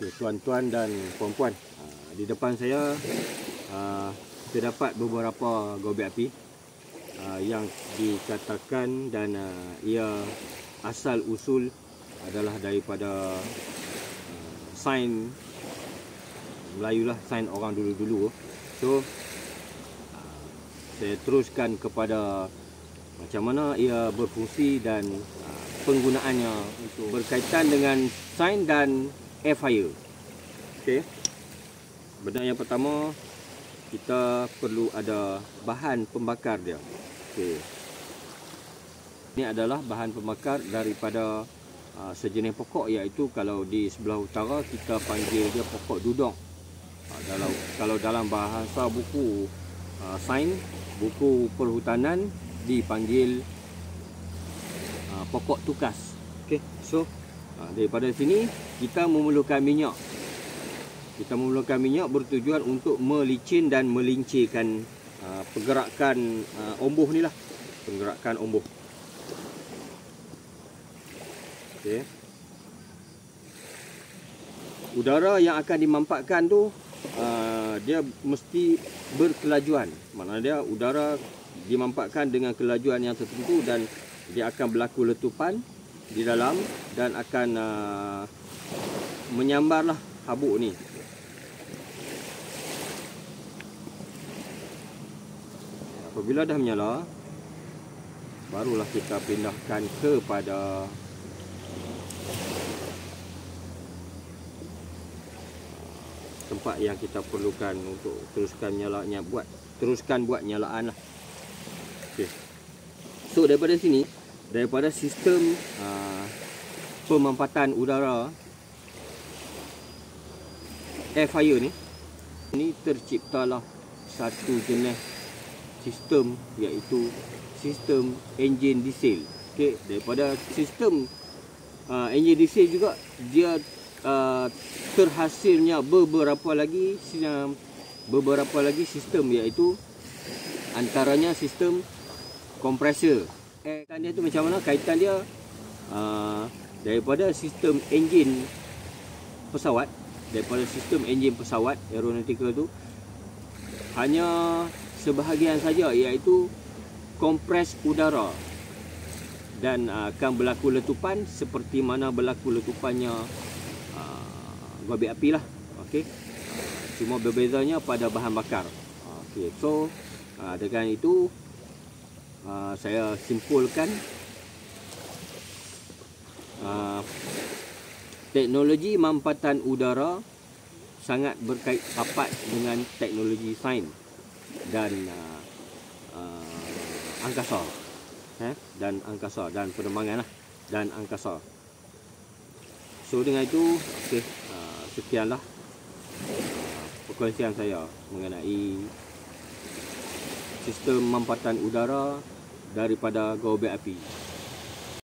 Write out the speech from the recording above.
Okay, tuan-tuan dan puan-puan, di depan saya terdapat beberapa gobek api yang dikatakan dan ia asal usul adalah daripada sains Melayu lah, sains orang dulu-dulu. So saya teruskan kepada macam mana ia berfungsi dan penggunaannya untuk berkaitan dengan sains dan air fryer. Okey. Benda yang pertama, kita perlu ada bahan pembakar dia. Okey. Ini adalah bahan pembakar daripada sejenis pokok, iaitu kalau di sebelah utara kita panggil dia pokok dudong. Kalau dalam bahasa buku sains, buku perhutanan dipanggil pokok tukas. Okey. So daripada sini kita memerlukan minyak. Kita memerlukan minyak bertujuan untuk melicin dan melincirkan pergerakan ombuh ni lah. Pergerakan ombuh. Okey. Udara yang akan dimampakkan tu dia mesti berkelajuan. Maknanya dia udara dimampakkan dengan kelajuan yang tertentu dan dia akan berlaku letupan di dalam dan akan menyambarlah habuk ni. Apabila dah menyala, barulah kita pindahkan kepada tempat yang kita perlukan untuk teruskan menyalanya, teruskan buat nyalaan lah. Okay. So daripada sini, daripada sistem pemampatan udara air fryer ni terciptalah satu jenis sistem, iaitu sistem enjin diesel. Okey, daripada sistem enjin diesel juga dia terhasilnya beberapa lagi sistem, iaitu antaranya sistem kompresor. Kaitan dia tu macam mana? Kaitan dia daripada sistem enjin pesawat, aeronautical tu hanya sebahagian saja, iaitu kompres udara, dan akan berlaku letupan seperti mana berlaku letupannya gobek api lah. Okey. Cuma berbezanya pada bahan bakar. Okey. So dengan itu saya simpulkan teknologi mampatan udara sangat berkait rapat dengan teknologi sains dan angkasa, dan penerbangan lah, dan angkasa. So dengan itu, okey, sekianlah perkongsian saya mengenai sistem mampatan udara daripada gobek api.